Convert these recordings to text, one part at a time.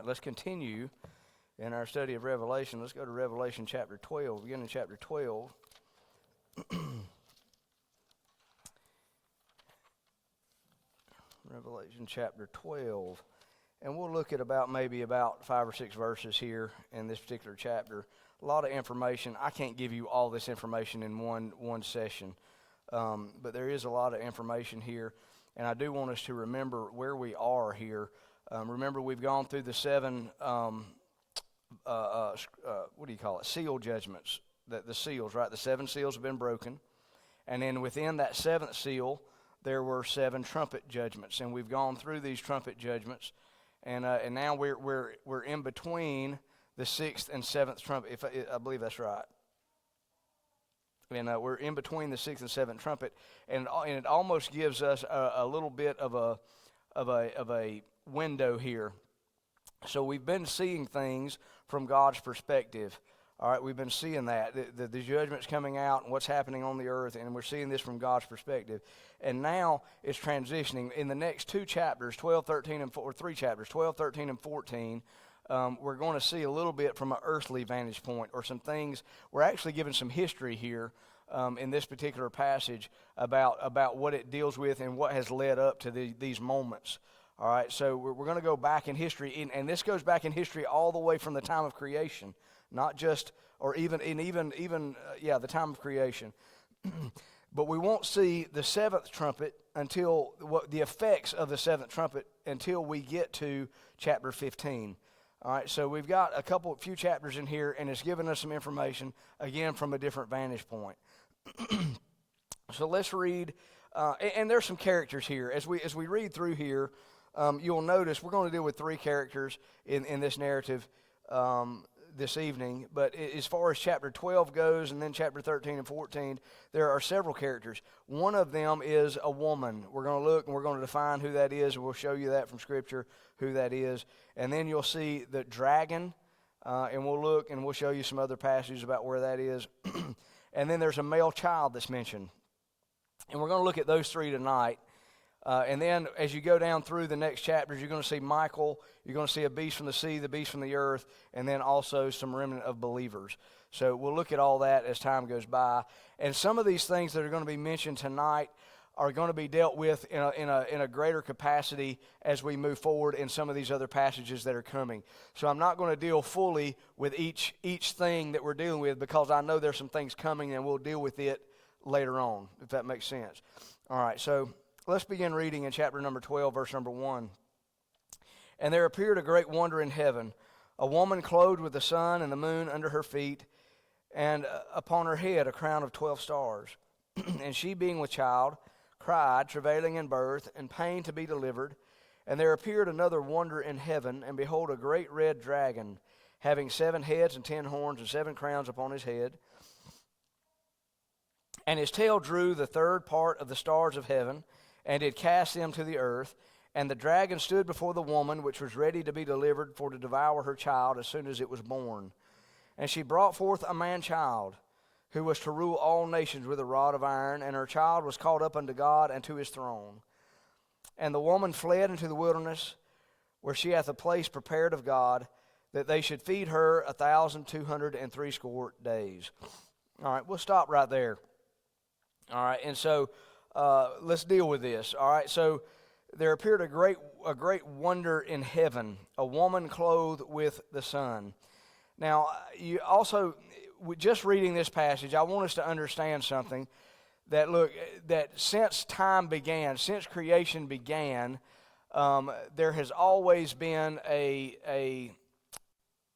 right, let's continue in our study of Revelation. Let's go to Revelation chapter 12. Beginning in chapter 12. Revelation chapter 12. And we'll look at maybe about 5 or 6 verses here in this particular chapter. A lot of information. I can't give you all this information in one session. But there is a lot of information here. And I do want us to remember where we are here. Remember, we've gone through the 7, seal judgments. The seals, right? The 7 seals have been broken. And then within that 7th seal, there were 7 trumpet judgments. And we've gone through these trumpet judgments. And now we're in between the 6th and 7th trumpet. I believe that's right. And we're in between the 6th and 7th trumpet, and it almost gives us a little bit of a window here. So we've been seeing things from God's perspective. All right, we've been seeing that the judgment's coming out and what's happening on the earth, and we're seeing this from God's perspective. And now it's transitioning in the next 2 chapters, 12, 13, and 3 chapters, 12, 13, and 14. We're going to see a little bit from an earthly vantage point, or some things. We're actually given some history here in this particular passage about what it deals with and what has led up to these moments. All right, so we're going to go back in history, and this goes back in history all the way from the time of creation, not just, or even the time of creation. But we won't see the 7th trumpet until the effects of the 7th trumpet until we get to chapter 15. All right, so we've got a few chapters in here, and it's given us some information, again, from a different vantage point. So let's read, and there's some characters here. As we read through here, you'll notice we're going to deal with 3 characters in this narrative this evening. But as far as chapter 12 goes, and then chapter 13 and 14, there are several characters. One of them is a woman. We're going to look and we're going to define who that is, and we'll show you that from Scripture, who that is. And then you'll see the dragon, and we'll look and we'll show you some other passages about where that is. And then there's a male child that's mentioned. And we're going to look at those 3 tonight. And then as you go down through the next chapters, you're going to see Michael, you're going to see a beast from the sea, the beast from the earth, and then also some remnant of believers. So we'll look at all that as time goes by. And some of these things that are going to be mentioned tonight are going to be dealt with in a greater capacity as we move forward in some of these other passages that are coming. So I'm not going to deal fully with each thing that we're dealing with, because I know there's some things coming and we'll deal with it later on, if that makes sense. All right, so let's begin reading in chapter number 12, verse number 1. And there appeared a great wonder in heaven, a woman clothed with the sun and the moon under her feet, and upon her head a crown of 12 stars. And she, being with child, cried, travailing in birth, and pain to be delivered. And there appeared another wonder in heaven, and behold, a great red dragon, having 7 heads and 10 horns and 7 crowns upon his head. And his tail drew the 3rd part of the stars of heaven, and did cast them to the earth. And the dragon stood before the woman, which was ready to be delivered for to devour her child as soon as it was born. And she brought forth a man-child, who was to rule all nations with a rod of iron, and her child was caught up unto God and to his throne. And the woman fled into the wilderness, where she hath a place prepared of God, that they should feed her 1,260 days. All right, we'll stop right there. All right, and so let's deal with this. All right, so there appeared a great wonder in heaven, a woman clothed with the sun. Now, you also, just reading this passage, I want us to understand something, that since time began, since creation began, there has always been a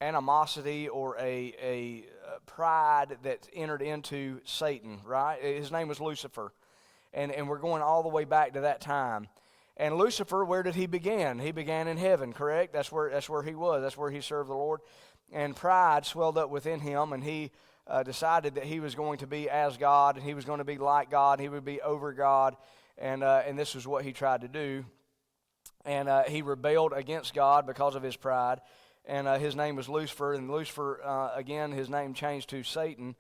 animosity or a pride that entered into Satan, right? His name was Lucifer. And we're going all the way back to that time. And Lucifer, where did he begin? He began in heaven, correct? That's where he was. That's where he served the Lord. And pride swelled up within him, and he decided that he was going to be as God, and he was going to be like God, and he would be over God. And this was what he tried to do. And he rebelled against God because of his pride. And his name was Lucifer. And Lucifer, again, his name changed to Satan.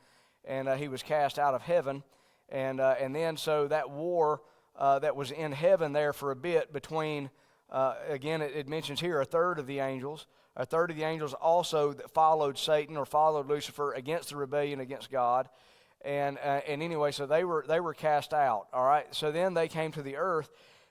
And he was cast out of heaven. And then so that war that was in heaven there for a bit between Again, it mentions here a third of the angels. A third of the angels also that followed Satan or followed Lucifer against the rebellion against God. And anyway, so they were cast out. All right. So then they came to the earth,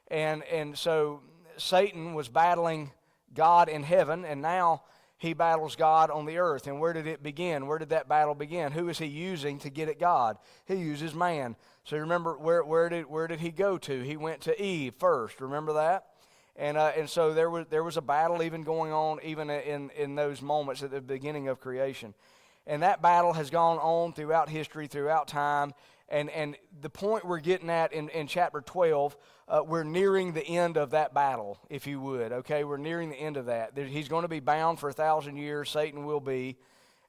and so Satan was battling God in heaven, and now he battles God on the earth. And where did it begin? Where did that battle begin? Who is he using to get at God? He uses man. So remember, where did he go to? He went to Eve first. Remember that? And so there was a battle even going on even in those moments at the beginning of creation. And that battle has gone on throughout history, throughout time. And the point we're getting at in chapter 12, we're nearing the end of that battle, if you would. Okay, we're nearing the end of that. He's going to be bound for 1,000 years. Satan will be.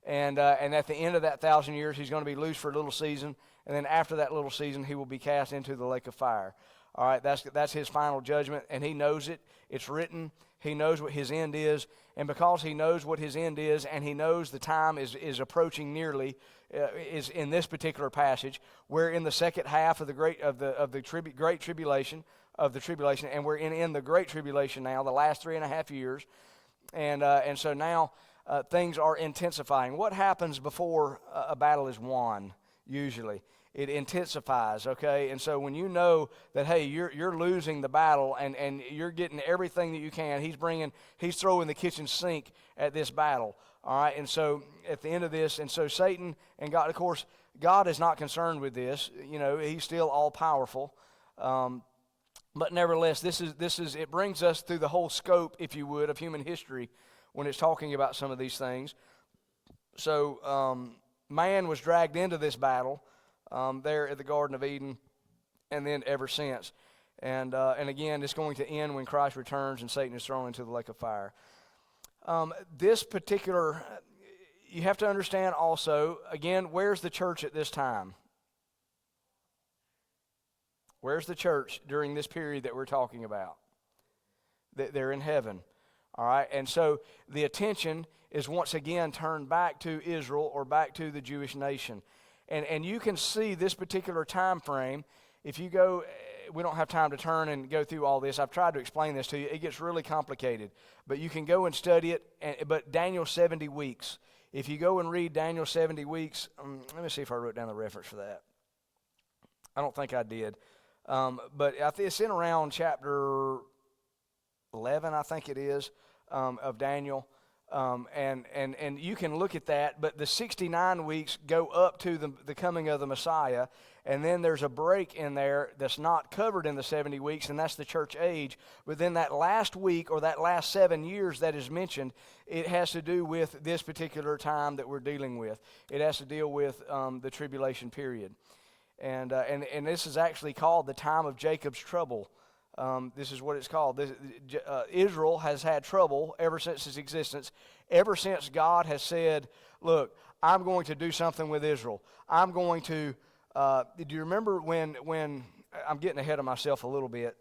And at the end of that 1,000 years, he's going to be loose for a little season. And then after that little season, he will be cast into the lake of fire. All right, that's his final judgment, and he knows it. It's written. He knows what his end is, and because he knows what his end is, and he knows the time is approaching nearly, is in this particular passage. We're in the second half of the great tribulation, and we're in the great tribulation now, the last 3.5 years, and so now things are intensifying. What happens before a battle is won? Usually it intensifies, okay? And so when you know that, hey, you're losing the battle and you're getting everything that you can, he's throwing the kitchen sink at this battle, all right? And so at the end of this, and so Satan and God, of course, God is not concerned with this. You know, he's still all-powerful. But nevertheless, it brings us through the whole scope, if you would, of human history when it's talking about some of these things. So man was dragged into this battle there at the Garden of Eden, and then ever since. And again, it's going to end when Christ returns and Satan is thrown into the lake of fire. This particular, you have to understand also, again, where's the church at this time? Where's the church during this period that we're talking about? They're in heaven. All right, and so the attention is once again turned back to Israel or back to the Jewish nation. And you can see this particular time frame. If you go, we don't have time to turn and go through all this. I've tried to explain this to you. It gets really complicated. But you can go and study it. But Daniel 70 weeks. If you go and read Daniel 70 weeks, let me see if I wrote down the reference for that. I don't think I did. But it's in around chapter 11, I think it is, of Daniel. And you can look at that, but the 69 weeks go up to the coming of the Messiah, and then there's a break in there that's not covered in the 70 weeks, and that's the church age. But then that last week or that last 7 years that is mentioned, it has to do with this particular time that we're dealing with. It has to deal with the tribulation period. And this is actually called the time of Jacob's trouble. This is what it's called. Israel has had trouble ever since its existence, ever since God has said, look, I'm going to do something with Israel. I'm going to, do you remember when I'm getting ahead of myself a little bit,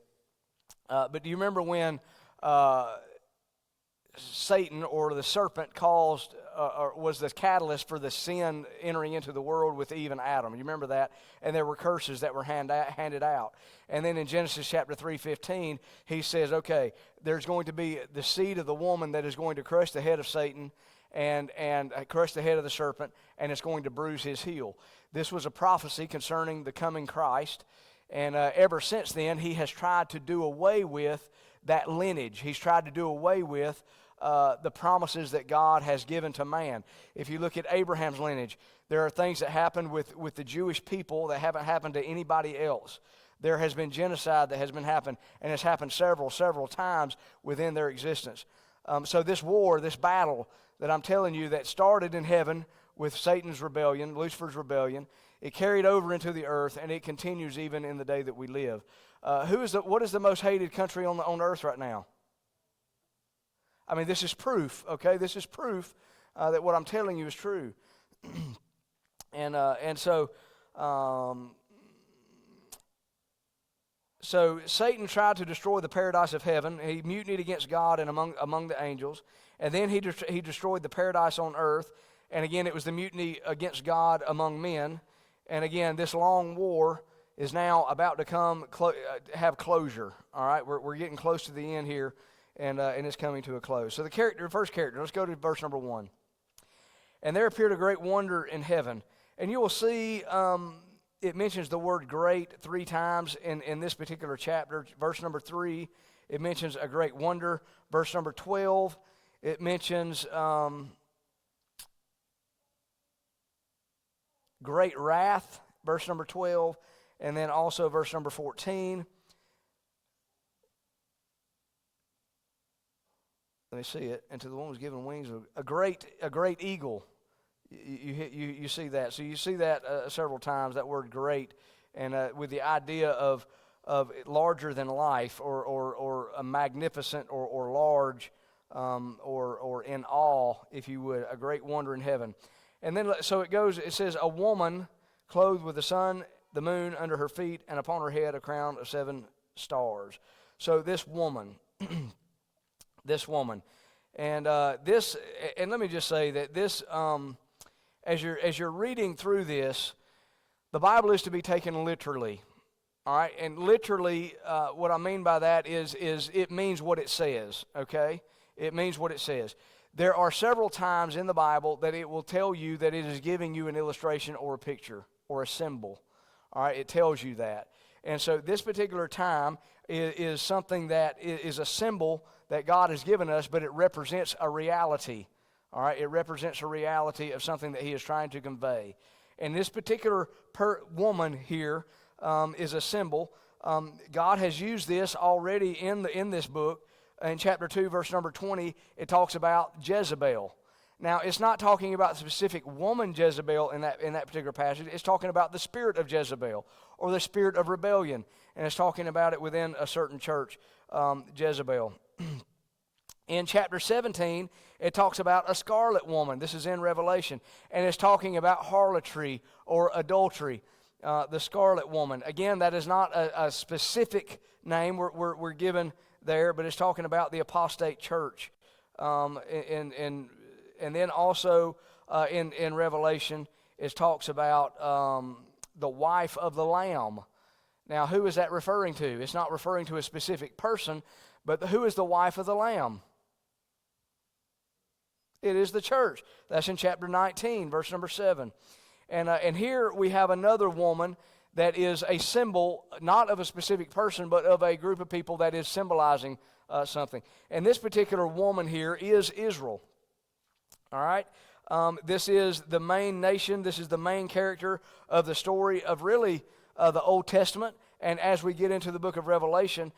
but do you remember when Satan or the serpent caused or was the catalyst for the sin entering into the world with Eve and Adam? You remember that? And there were curses that were handed out. And then in Genesis chapter 3:15, he says, okay, there's going to be the seed of the woman that is going to crush the head of Satan and crush the head of the serpent, and it's going to bruise his heel. This was a prophecy concerning the coming Christ. And ever since then, he has tried to do away with that lineage. He's tried to do away with the promises that God has given to man. If you look at Abraham's lineage, there are things that happened with the Jewish people that haven't happened to anybody else. There has been genocide that has been happened, and it's happened several times within their existence. So this war, this battle that I'm telling you that started in heaven with Satan's rebellion, Lucifer's rebellion, it carried over into the earth, and it continues even in the day that we live. What is the most hated country on earth right now? I mean, this is proof, okay? This is proof that what I'm telling you is true. And so Satan tried to destroy the paradise of heaven. He mutinied against God and among the angels. And then he destroyed the paradise on earth. And again, it was the mutiny against God among men. And again, this long war is now about to have closure. All right, we're getting close to the end here, and it's coming to a close. So the first character, let's go to verse number 1. And there appeared a great wonder in heaven. And you will see it mentions the word great 3 times in this particular chapter. Verse number 3, it mentions a great wonder. Verse number 12, it mentions great wrath, verse number 12. And then also verse number 14. Let me see it. And to the one who was given wings, a great eagle. You see that. So you see that several times, that word great, and with the idea of larger than life, or a magnificent, or large, or in awe, if you would, a great wonder in heaven. And then so it goes. It says, a woman clothed with the sun, the moon under her feet, and upon her head a crown of 7 stars. So this woman, this woman, and this, and let me just say that this, as you're reading through this, the Bible is to be taken literally. All right, and literally, what I mean by that is it means what it says. Okay, it means what it says. There are several times in the Bible that it will tell you that it is giving you an illustration or a picture or a symbol. All right, it tells you that. And so this particular time is something that is a symbol that God has given us, but it represents a reality. All right, it represents a reality of something that He is trying to convey. And this particular woman here is a symbol. God has used this already in this book. In chapter 2, verse number 20, it talks about Jezebel. Now, it's not talking about the specific woman Jezebel in that particular passage. It's talking about the spirit of Jezebel, or the spirit of rebellion. And it's talking about it within a certain church, Jezebel. In chapter 17, it talks about a scarlet woman. This is in Revelation. And it's talking about harlotry or adultery, the scarlet woman. Again, that is not a specific name we're given there, but it's talking about the apostate church. And then also in Revelation, it talks about the wife of the Lamb. Now, who is that referring to? It's not referring to a specific person, but who is the wife of the Lamb? It is the church. That's in chapter 19, verse number 7. And here we have another woman that is a symbol, not of a specific person, but of a group of people that is symbolizing something. And this particular woman here is Israel. All right? This is the main nation. This is the main character of the story of really the Old Testament. And as we get into the book of Revelation,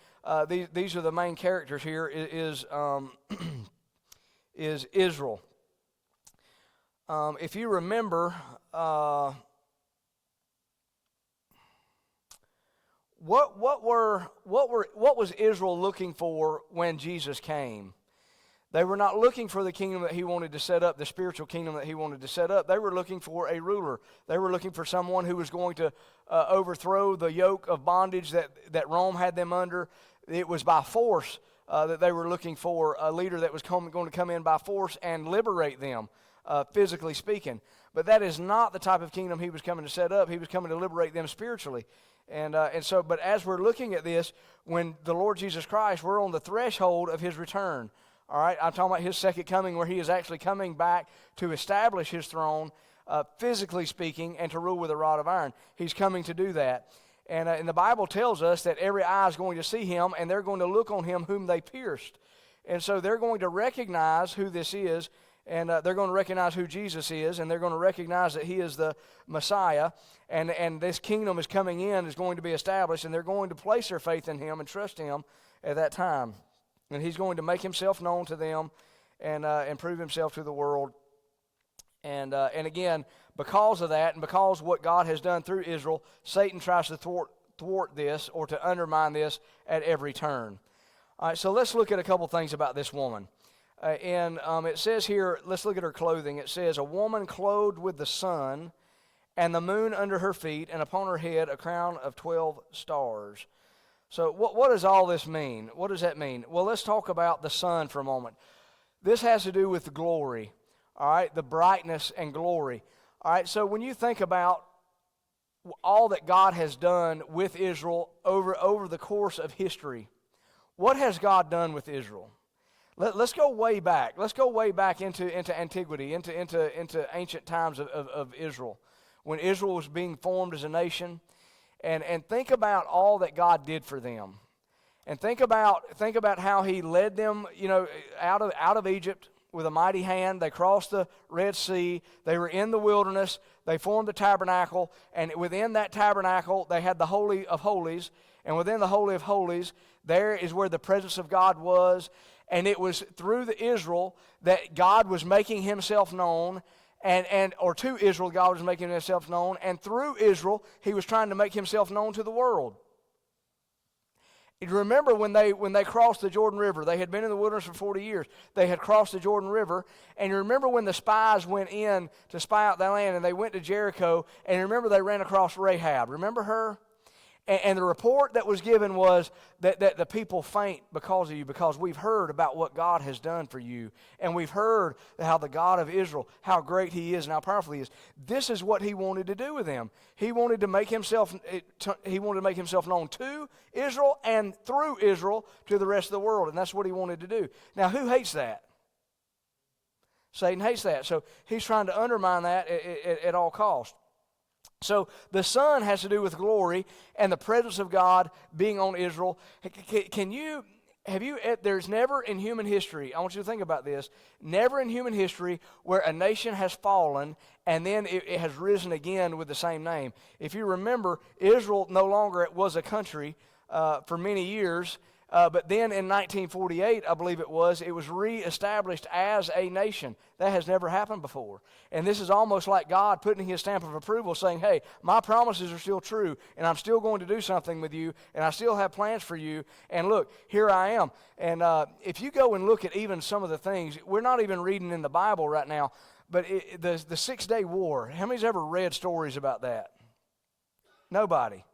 these are the main characters here, is Israel. If you remember, what was Israel looking for when Jesus came? They were not looking for the kingdom that He wanted to set up, the spiritual kingdom that He wanted to set up. They were looking for a ruler. They were looking for someone who was going to overthrow the yoke of bondage that Rome had them under. It was by force that they were looking for a leader that was going to come in by force and liberate them, physically speaking. But that is not the type of kingdom He was coming to set up. He was coming to liberate them spiritually. But as we're looking at this, when the Lord Jesus Christ, we're on the threshold of His return. All right, I'm talking about His second coming, where He is actually coming back to establish His throne, physically speaking, and to rule with a rod of iron. He's coming to do that. And the Bible tells us that every eye is going to see Him, and they're going to look on Him whom they pierced. And so they're going to recognize who this is, and they're going to recognize who Jesus is, and they're going to recognize that He is the Messiah, and this kingdom is coming in, is going to be established, and they're going to place their faith in Him and trust Him at that time. And He's going to make Himself known to them and prove Himself to the world. And again, because of that, and because what God has done through Israel, Satan tries to thwart this or to undermine this at every turn. All right, so let's look at a couple things about this woman. It says here, let's look at her clothing. It says, a woman clothed with the sun and the moon under her feet, and upon her head a crown of 12 stars. So what does all this mean? What does that mean? Well, let's talk about the sun for a moment. This has to do with the glory, all right, the brightness and glory. All right, so when you think about all that God has done with Israel over the course of history. What has God done with Israel? Let's go way back. Let's go way back into antiquity, into ancient times of Israel, when Israel was being formed as a nation, and think about all that God did for them, and think about how He led them, out of Egypt with a mighty hand. They crossed the Red Sea. They were in the wilderness. They formed the tabernacle, and within that tabernacle, they had the Holy of Holies, and within the Holy of Holies, there is where the presence of God was. And it was through the Israel that God was making Himself known, or to Israel God was making Himself known, and through Israel He was trying to make Himself known to the world. You remember when they crossed the Jordan River? They had been in the wilderness for 40 years. They had crossed the Jordan River, and you remember when the spies went in to spy out that land, and they went to Jericho, and you remember they ran across Rahab. Remember her? And the report that was given was that the people faint because of you, because we've heard about what God has done for you. And we've heard how the God of Israel, how great He is and how powerful He is. This is what He wanted to do with them. He wanted to make Himself known to Israel and through Israel to the rest of the world. And that's what He wanted to do. Now, who hates that? Satan hates that. So he's trying to undermine that at all costs. So the Son has to do with glory and the presence of God being on Israel. There's never in human history, I want you to think about this, never in human history where a nation has fallen and then it has risen again with the same name. If you remember, Israel no longer was a country for many years, but then in 1948, I believe it was reestablished as a nation. That has never happened before. And this is almost like God putting His stamp of approval, saying, hey, my promises are still true, and I'm still going to do something with you, and I still have plans for you, and look, here I am. And if you go and look at even some of the things, we're not even reading in the Bible right now, but the 6 Day War, how many's ever read stories about that? Nobody.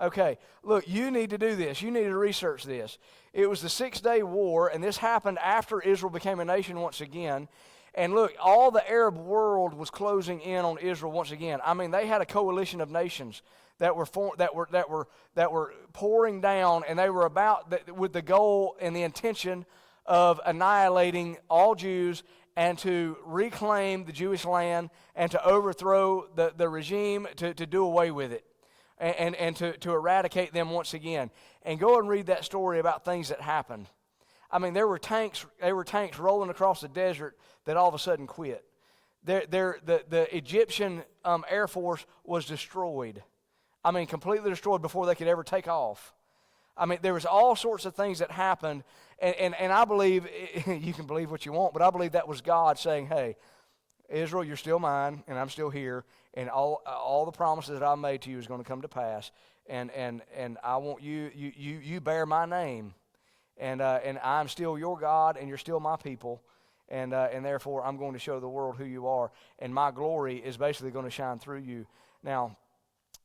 Okay, look, you need to do this. You need to research this. It was the 6 Day War, and this happened after Israel became a nation once again. And look, all the Arab world was closing in on Israel once again. I mean, they had a coalition of nations that were pouring down, and they were with the goal and the intention of annihilating all Jews and to reclaim the Jewish land and to overthrow the regime, to do away with it. And to eradicate them once again. And go and read that story about things that happened. I mean, there were tanks rolling across the desert that all of a sudden quit. The Egyptian Air Force was destroyed. I mean, completely destroyed before they could ever take off. I mean, there was all sorts of things that happened. And I believe, you can believe what you want, but I believe that was God saying, hey, Israel, you're still mine, and I'm still here, and all the promises that I made to you is going to come to pass, and I want you bear my name, and I'm still your God, and you're still my people, and therefore I'm going to show the world who you are, and my glory is basically going to shine through you. Now,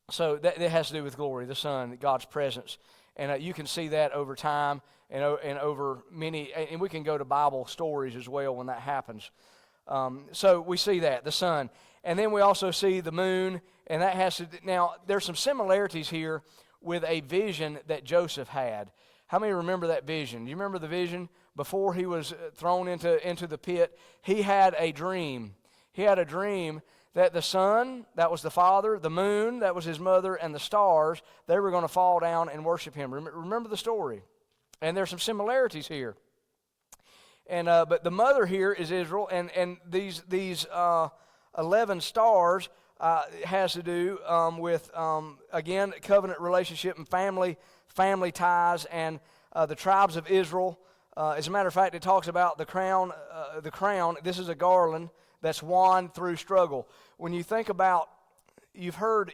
so that has to do with glory, the Son, God's presence, and you can see that over time and over many, and we can go to Bible stories as well when that happens. So we see that, the sun. And then we also see the moon, and that has to, now there's some similarities here with a vision that Joseph had. How many remember that vision? Do you remember the vision? Before he was thrown into the pit, he had a dream. He had a dream that the sun, that was the Father, the moon, that was his mother, and the stars, they were going to fall down and worship him. Remember the story. And there's some similarities here. And but the mother here is Israel, and these 11 stars has to do with again covenant relationship and family ties, and the tribes of Israel. As a matter of fact, it talks about the crown. The crown. This is a garland that's won through struggle. When you think about, you've heard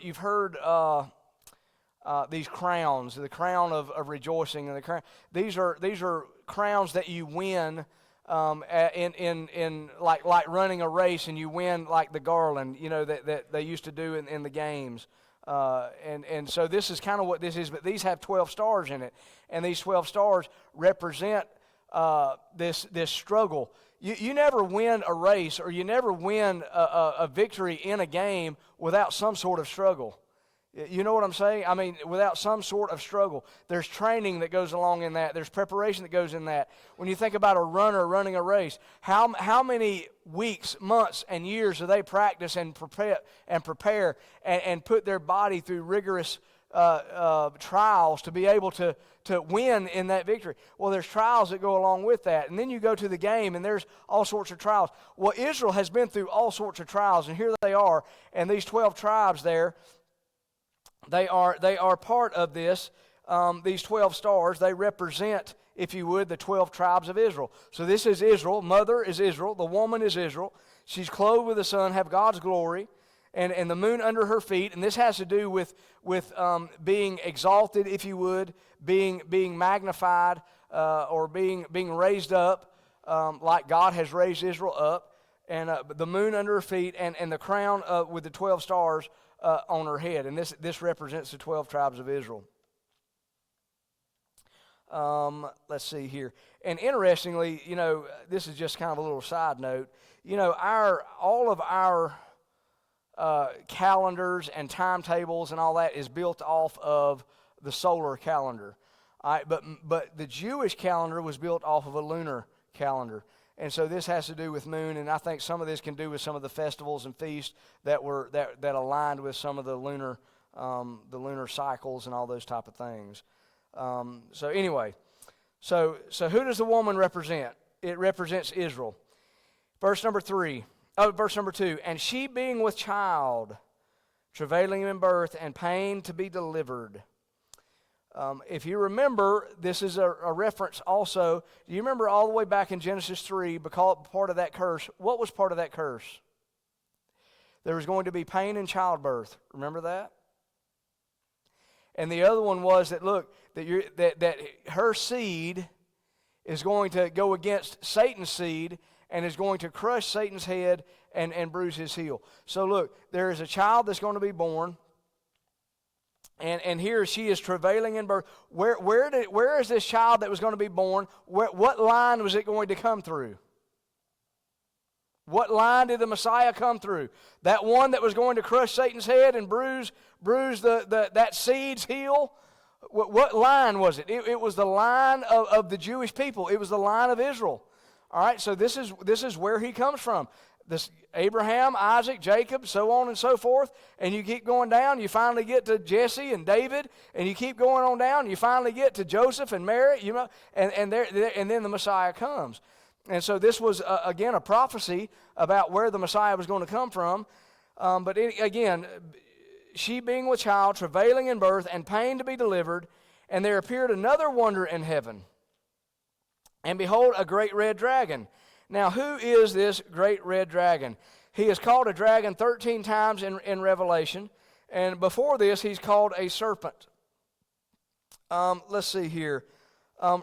these crowns, the crown of rejoicing, and the crown. These are crowns that you win. In like running a race, and you win like the garland, that they used to do in the games, and so this is kind of what this is. But these have 12 stars in it, and these 12 stars represent this struggle. You never win a race, or you never win a victory in a game without some sort of struggle. You know what I'm saying? I mean, without some sort of struggle. There's training that goes along in that. There's preparation that goes in that. When you think about a runner running a race, how many weeks, months, and years do they practice and prepare and put their body through rigorous trials to be able to win in that victory? Well, there's trials that go along with that. And then you go to the game, and there's all sorts of trials. Well, Israel has been through all sorts of trials, and here they are, and these 12 tribes there, They are part of this. These 12 stars, they represent, if you would, the 12 tribes of Israel. So this is Israel. Mother is Israel. The woman is Israel. She's clothed with the sun, have God's glory, and the moon under her feet. And this has to do with being exalted, if you would, being magnified, or being raised up, like God has raised Israel up. And the moon under her feet, and the crown with the 12 stars on her head. And this represents the 12 tribes of Israel. Let's see here. And interestingly, this is just kind of a little side note. All of our calendars and timetables and all that is built off of the solar calendar. All right, but the Jewish calendar was built off of a lunar calendar. And so this has to do with moon, and I think some of this can do with some of the festivals and feasts that aligned with some of the lunar cycles and all those type of things. So anyway, so who does the woman represent? It represents Israel. Verse number 2, and she being with child, travailing in birth, and pain to be delivered. If you remember, this is a reference also. Do you remember all the way back in Genesis 3, because part of that curse? What was part of that curse? There was going to be pain in childbirth. Remember that? And the other one was that, look, that her seed is going to go against Satan's seed and is going to crush Satan's head and bruise his heel. So look, there is a child that's going to be born. And here she is travailing in birth. Where is this child that was going to be born? What line was it going to come through? What line did the Messiah come through? That one that was going to crush Satan's head and bruise that seed's heel? What line was it? It was the line of the Jewish people. It was the line of Israel. All right, so this is where he comes from. This Abraham, Isaac, Jacob, so on and so forth, and you keep going down, you finally get to Jesse and David, and you keep going on down, you finally get to Joseph and Mary, and then the Messiah comes. And so this was, again, a prophecy about where the Messiah was going to come from. But again, she being with child, travailing in birth, and pain to be delivered, and there appeared another wonder in heaven. And behold, a great red dragon. Now, who is this great red dragon? He is called a dragon 13 times in Revelation, and before this, he's called a serpent. Let's see here.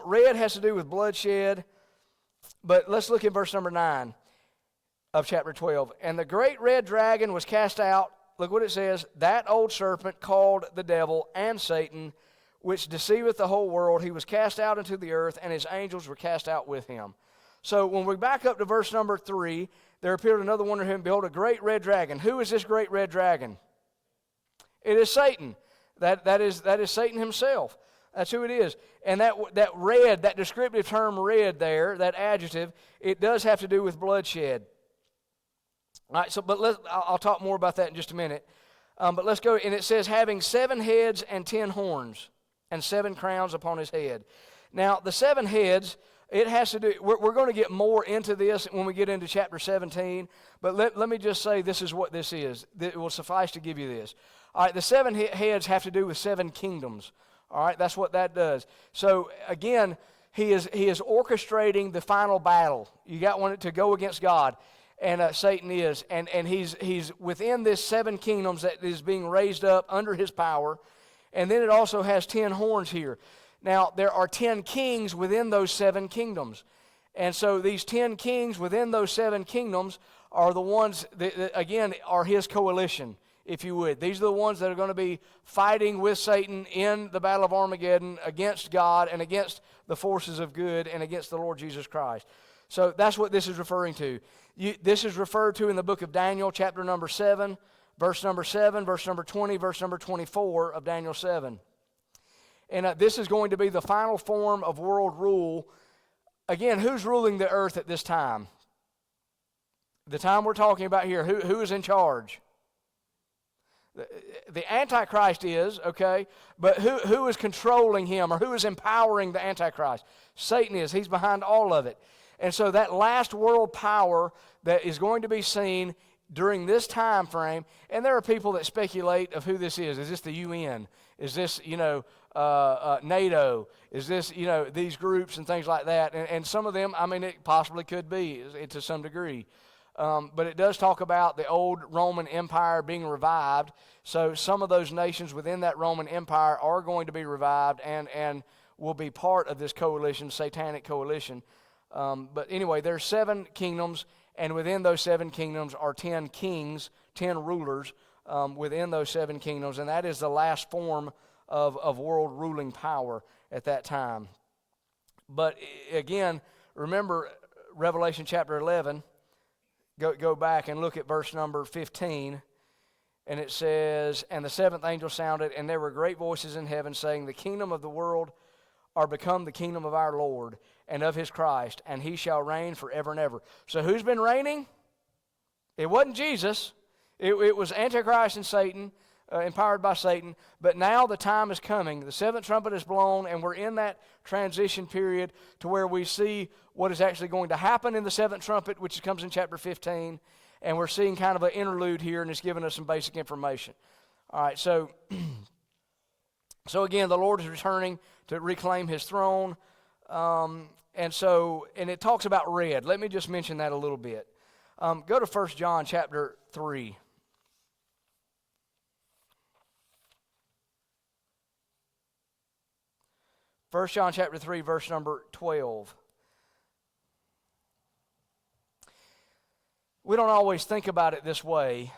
Red has to do with bloodshed, but let's look at verse number 9 of chapter 12. And the great red dragon was cast out. Look what it says. That old serpent called the devil and Satan, which deceiveth the whole world. He was cast out into the earth, and his angels were cast out with him. So when we back up to verse number 3, there appeared another wonder in heaven. Behold, a great red dragon. Who is this great red dragon? It is Satan. That is Satan himself. That's who it is. And that red, that descriptive term red there, that adjective, it does have to do with bloodshed. All right, I'll talk more about that in just a minute. But let's go, and it says, having 7 heads and 10 horns, and 7 crowns upon his head. Now, the 7 heads, it has to do, we're going to get more into this when we get into chapter 17, but let me just say this is what this is. It will suffice to give you this. All right, the 7 heads have to do with 7 kingdoms. All right, that's what that does. So, again, he is orchestrating the final battle. You got one to go against God, and Satan is. And he's within this 7 kingdoms that is being raised up under his power. And then it also has 10 horns here. Now, there are 10 kings within those 7 kingdoms. And so these 10 kings within those 7 kingdoms are the ones that, again, are his coalition, if you would. These are the ones that are going to be fighting with Satan in the battle of Armageddon against God and against the forces of good and against the Lord Jesus Christ. So that's what this is referring to. This is referred to in the book of Daniel, chapter number 7, verse number 7, verse number 20, verse number 24 of Daniel 7. And this is going to be the final form of world rule. Again, who's ruling the earth at this time? The time we're talking about here, who is in charge? The Antichrist is, okay, but who is controlling him, or who is empowering the Antichrist? Satan is. He's behind all of it. And so that last world power that is going to be seen during this time frame, and there are people that speculate of who this is. Is this the UN? Is this, NATO? Is this, these groups and things like that? And some of them, I mean, it possibly could be to some degree. But it does talk about the old Roman Empire being revived. So some of those nations within that Roman Empire are going to be revived and will be part of this coalition, satanic coalition. But anyway, there's 7 kingdoms, and within those 7 kingdoms are 10 kings, 10 rulers within those 7 kingdoms, and that is the last form of world ruling power at that time. But again, remember Revelation chapter 11. Go back and look at verse number 15, and it says, "And the 7th angel sounded, and there were great voices in heaven saying, The kingdom of the world are become the kingdom of our Lord and of his Christ, and he shall reign forever and ever." So who's been reigning? It wasn't Jesus. It was Antichrist and Satan, empowered by Satan. But now the time is coming. The 7th trumpet is blown, and we're in that transition period to where we see what is actually going to happen in the 7th trumpet, which comes in chapter 15. And we're seeing kind of an interlude here, and it's giving us some basic information. All right, so again, the Lord is returning to reclaim his throne. And it talks about red. Let me just mention that a little bit. Go to 1 John chapter 3. 1 John chapter 3, verse number 12. We don't always think about it this way,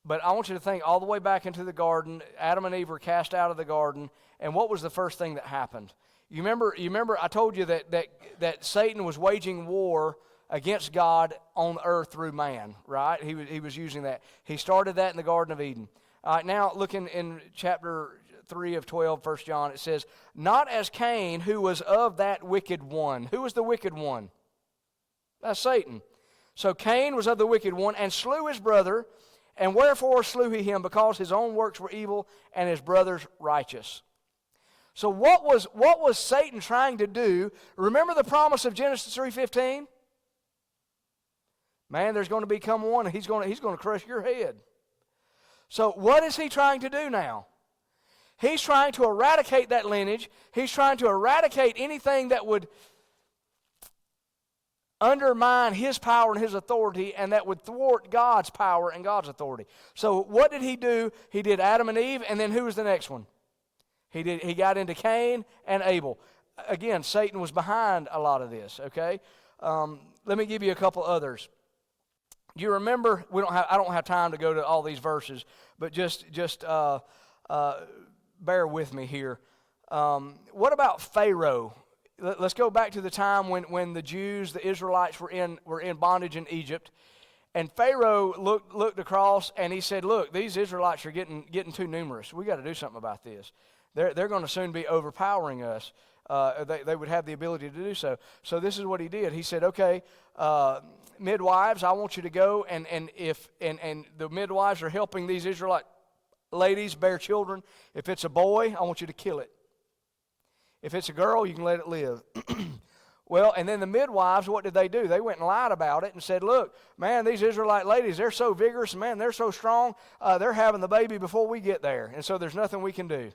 but I want you to think all the way back into the garden. Adam and Eve were cast out of the garden, and what was the first thing that happened? You remember I told you that Satan was waging war against God on earth through man, right? He was using that. He started that in the Garden of Eden. All right, now look in chapter 3 of 12, 1 John, it says, "Not as Cain, who was of that wicked one." Who was the wicked one? That's Satan. So Cain was of the wicked one, and slew his brother. And wherefore slew he him? Because his own works were evil, and his brother's righteous. So what was Satan trying to do? Remember the promise of Genesis 3:15? Man, there's going to become one, and he's going to crush your head. So what is he trying to do now? He's trying to eradicate that lineage. He's trying to eradicate anything that would undermine his power and his authority, and that would thwart God's power and God's authority. So what did he do? He did Adam and Eve, and then who was the next one? He got into Cain and Abel. Again, Satan was behind a lot of this, okay? Let me give you a couple others. You remember, I don't have time to go to all these verses, but just bear with me here. What about Pharaoh? Let's go back to the time when the Jews, the Israelites, were in bondage in Egypt, and Pharaoh looked across and he said, "Look, these Israelites are getting too numerous. We got to do something about this. They're going to soon be overpowering us." They would have the ability to do so. So this is what he did. He said, "Okay, midwives, I want you to go, and the midwives are helping these Israelite ladies bear children. If it's a boy, I want you to kill it. If it's a girl, you can let it live." Well, and then the midwives, what did they do? They went and lied about it and said, "Look, man, these Israelite ladies, they're so vigorous, man, they're so strong, they're having the baby before we get there, and so there's nothing we can do."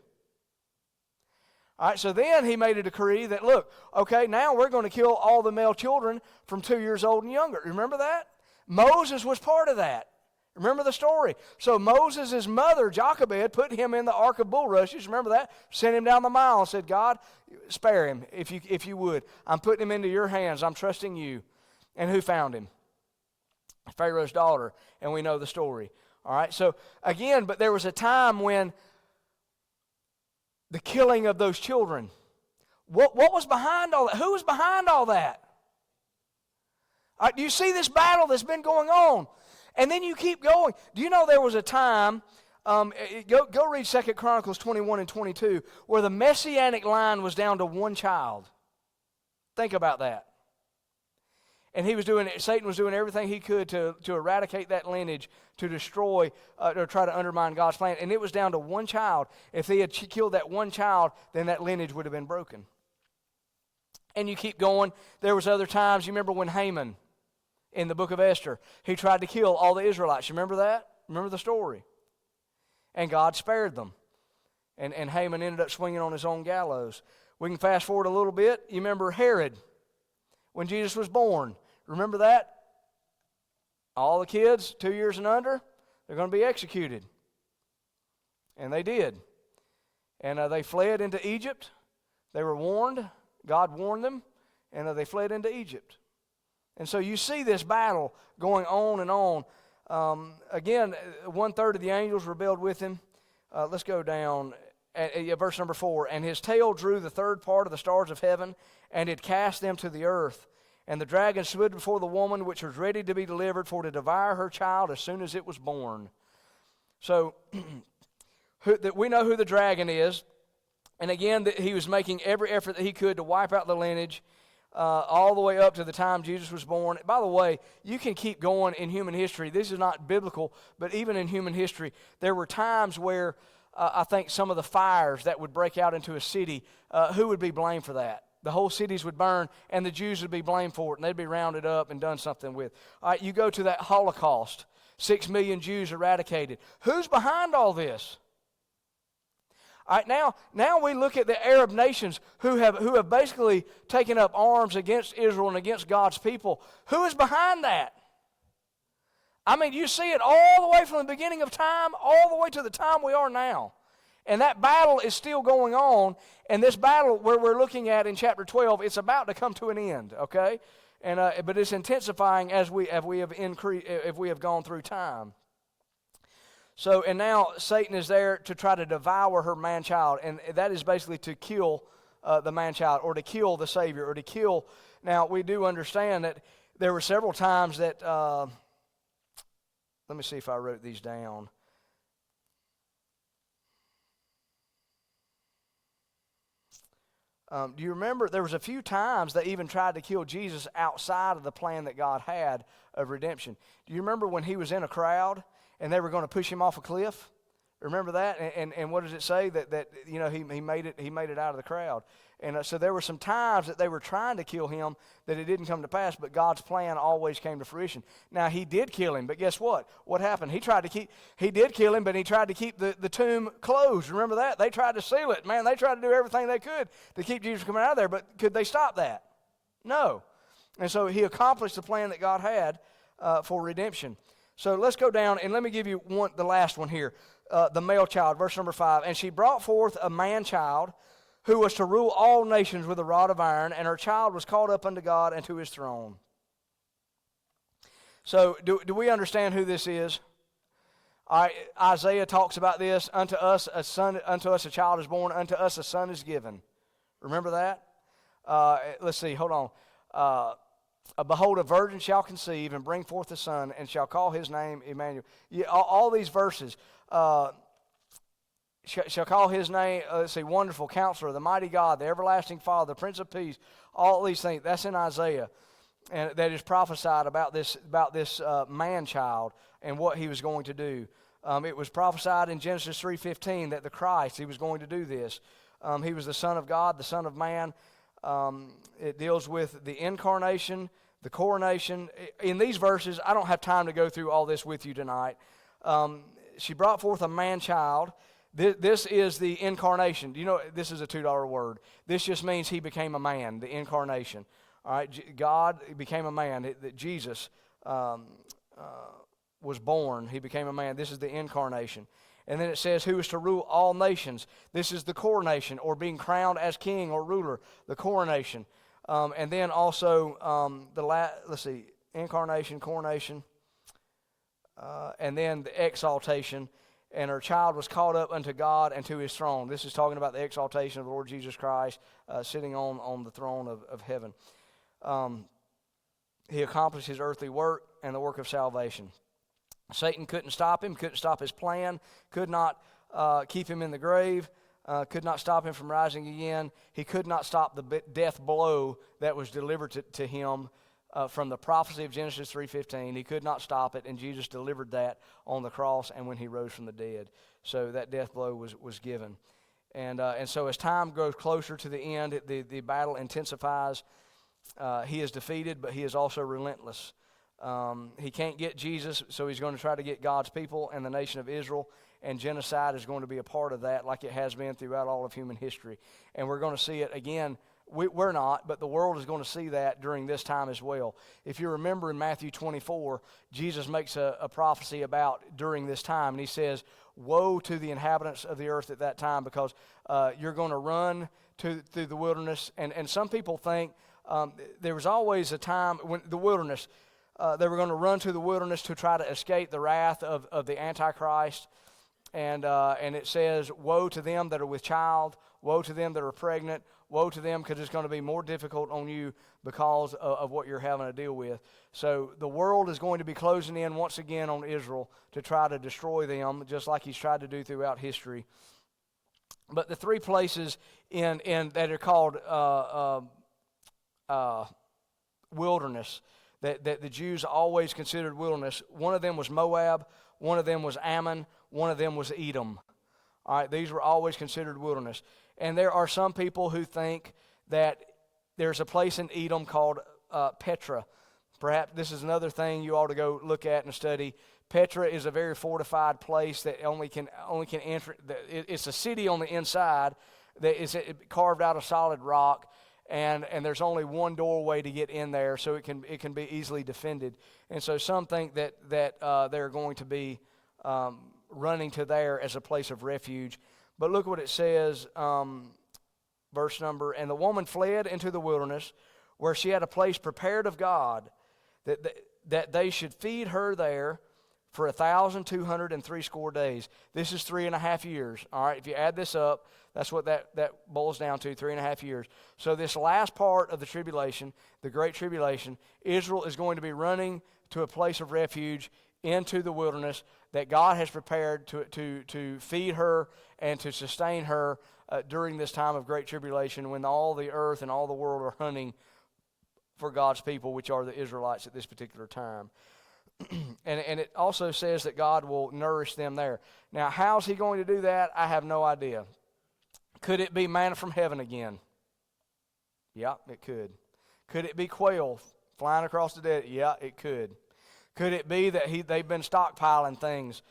All right, so then he made a decree that, look, okay, now we're going to kill all the male children from 2 years old and younger. Remember that? Moses was part of that. Remember the story? So Moses' mother, Jochebed, put him in the ark of bulrushes. Remember that? Sent him down the mile and said, "God, spare him if you would. I'm putting him into your hands. I'm trusting you." And who found him? Pharaoh's daughter, and we know the story. All right, so again, but there was a time when the killing of those children, what was behind all that? Who was behind all that? Do you see this battle that's been going on? And then you keep going. Do you know there was a time, go read 2 Chronicles 21 and 22, where the Messianic line was down to one child. Think about that. And Satan was doing everything he could to eradicate that lineage, to destroy, or try to undermine God's plan. And it was down to one child. If he had killed that one child, then that lineage would have been broken. And you keep going. There was other times, you remember when Haman, in the book of Esther, he tried to kill all the Israelites. You remember that? Remember the story? And God spared them. And Haman ended up swinging on his own gallows. We can fast forward a little bit. You remember Herod, when Jesus was born. Remember that? All the kids 2 years and under, they're going to be executed. And they did. And they fled into Egypt. They were warned. God warned them. And they fled into Egypt. And so you see this battle going on and on. Again, 1/3 of the angels rebelled with him. Let's go down. Verse number 4. And his tail drew the third part of the stars of heaven, and it cast them to the earth. And the dragon stood before the woman, which was ready to be delivered, for to devour her child as soon as it was born. So, we know who the dragon is. And again, he was making every effort that he could to wipe out the lineage, all the way up to the time Jesus was born. By the way, you can keep going in human history. This is not biblical, but even in human history, there were times where I think some of the fires that would break out into a city, who would be blamed for that? The whole cities would burn, and the Jews would be blamed for it, and they'd be rounded up and done something with. All right, you go to that Holocaust, 6 million Jews eradicated. Who's behind all this? All right, now we look at the Arab nations who have basically taken up arms against Israel and against God's people. Who is behind that? I mean, you see it all the way from the beginning of time, all the way to the time we are now. And that battle is still going on. And this battle where we're looking at in chapter 12, it's about to come to an end, okay? And but it's intensifying as we have increased, if we have gone through time. So, and now Satan is there to try to devour her man-child, and that is basically to kill the man-child, or to kill the Savior, or to kill. Now, we do understand that there were several times that, let me see if I wrote these down. Do you remember there was a few times they even tried to kill Jesus outside of the plan that God had of redemption? Do you remember when he was in a crowd and they were going to push him off a cliff? Remember that? And what does it say? That you know, he made it out of the crowd. And so there were some times that they were trying to kill him that it didn't come to pass, but God's plan always came to fruition. Now, he did kill him, but guess what? What happened? He did kill him, but he tried to keep the tomb closed. Remember that? They tried to seal it. Man, they tried to do everything they could to keep Jesus from coming out of there, but could they stop that? No. And so he accomplished the plan that God had for redemption. So let's go down, and let me give you the last one here. The male child, verse number 5. And she brought forth a man-child, who was to rule all nations with a rod of iron, and her child was called up unto God and to his throne. So, do we understand who this is? Isaiah talks about this. Unto us a child is born, unto us a son is given. Remember that? Let's see, hold on. Behold, a virgin shall conceive and bring forth a son, and shall call his name Emmanuel. All these verses. Shall call his name, let's see, Wonderful Counselor, the Mighty God, the Everlasting Father, the Prince of Peace. All these things, that's in Isaiah. And that is prophesied about this man-child and what he was going to do. It was prophesied in Genesis 3:15 that the Christ, he was going to do this. He was the Son of God, the Son of Man. It deals with the incarnation, the coronation. In these verses, I don't have time to go through all this with you tonight. She brought forth a man-child. This is the incarnation. Do you know this is a $2 word? This just means he became a man, the incarnation. All right, God became a man. Jesus was born. He became a man. This is the incarnation. And then it says, who is to rule all nations. This is the coronation, or being crowned as king or ruler, the coronation. And then also, let's see, incarnation, coronation, and then the exaltation. And her child was caught up unto God and to his throne. This is talking about the exaltation of the Lord Jesus Christ sitting on the throne of heaven. He accomplished his earthly work and the work of salvation. Satan couldn't stop him, couldn't stop his plan, could not keep him in the grave, could not stop him from rising again. He could not stop the death blow that was delivered to him from the prophecy of Genesis 3:15. He could not stop it, and Jesus delivered that on the cross and when he rose from the dead. So that death blow was given. And so as time grows closer to the end, the battle intensifies. He is defeated, but he is also relentless. He can't get Jesus, so he's going to try to get God's people and the nation of Israel, and genocide is going to be a part of that like it has been throughout all of human history. And we're going to see it again. We're not, but the world is going to see that during this time as well. If you remember in Matthew 24, Jesus makes a prophecy about during this time, and he says, woe to the inhabitants of the earth at that time, because you're going to run through the wilderness. And some people think there was always a time when the wilderness, they were going to run to the wilderness to try to escape the wrath of the Antichrist. And it says, woe to them that are with child, woe to them that are pregnant, woe to them, because it's going to be more difficult on you because of what you're having to deal with. So the world is going to be closing in once again on Israel to try to destroy them, just like he's tried to do throughout history. But the three places in that are called wilderness, that the Jews always considered wilderness, one of them was Moab, one of them was Ammon, one of them was Edom. All right, these were always considered wilderness. And there are some people who think that there's a place in Edom called Petra. Perhaps this is another thing you ought to go look at and study. Petra is a very fortified place that only can enter. It's a city on the inside that is carved out of solid rock, and there's only one doorway to get in there, so it can be easily defended. And so some think that they're going to be running to there as a place of refuge. But look what it says, verse number, and the woman fled into the wilderness, where she had a place prepared of God, that they should feed her there for 1,260 days. This is 3.5 years. All right, if you add this up, that's what that boils down to, 3.5 years. So this last part of the tribulation, the Great Tribulation, Israel is going to be running to a place of refuge into the wilderness that God has prepared to feed her and to sustain her during this time of great tribulation, when all the earth and all the world are hunting for God's people, which are the Israelites at this particular time. And it also says that God will nourish them there. Now, how's he going to do that? I have no idea. Could it be manna from heaven again? Yeah, it could. Could it be quail flying across the desert? Yeah, it could. Could it be that they've been stockpiling things?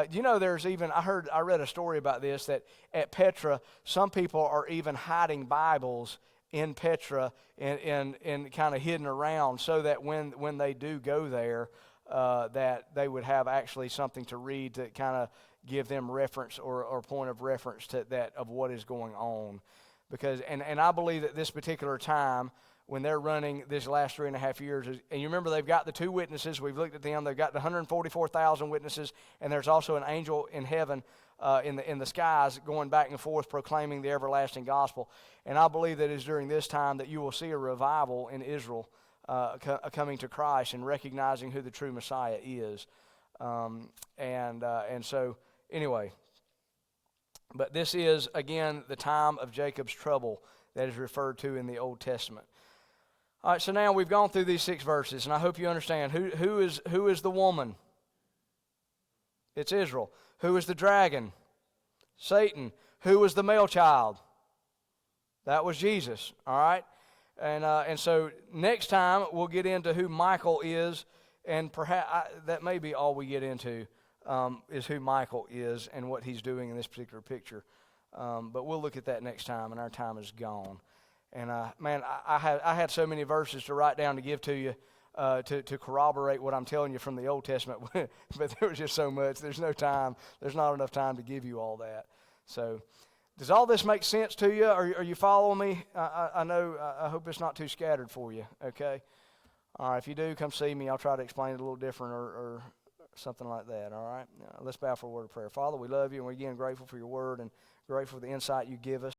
You know, there's even, I read a story about this, that at Petra, some people are even hiding Bibles in Petra and kind of hidden around, so that when they do go there, that they would have actually something to read to kind of give them reference or point of reference to that of what is going on. Because and I believe that this particular time, when they're running this last 3.5 years, and you remember they've got the two witnesses, we've looked at them, they've got the 144,000 witnesses, and there's also an angel in heaven in the skies going back and forth proclaiming the everlasting gospel. And I believe that it's during this time that you will see a revival in Israel coming to Christ and recognizing who the true Messiah is. And so, anyway, but this is, again, the time of Jacob's trouble that is referred to in the Old Testament. All right, so now we've gone through these 6 verses, and I hope you understand who is the woman. It's Israel. Who is the dragon? Satan. Who was the male child? That was Jesus. All right, and so next time we'll get into who Michael is, and perhaps that may be all we get into is who Michael is and what he's doing in this particular picture. But we'll look at that next time, and our time is gone. And man, I had so many verses to write down to give to you to corroborate what I'm telling you from the Old Testament, but there was just so much. There's no time. There's not enough time to give you all that. So, does all this make sense to you? Are you following me? I know. I hope it's not too scattered for you. Okay. All right. If you do, come see me. I'll try to explain it a little different or something like that. All right. Let's bow for a word of prayer. Father, we love you, and we're again grateful for your word and grateful for the insight you give us.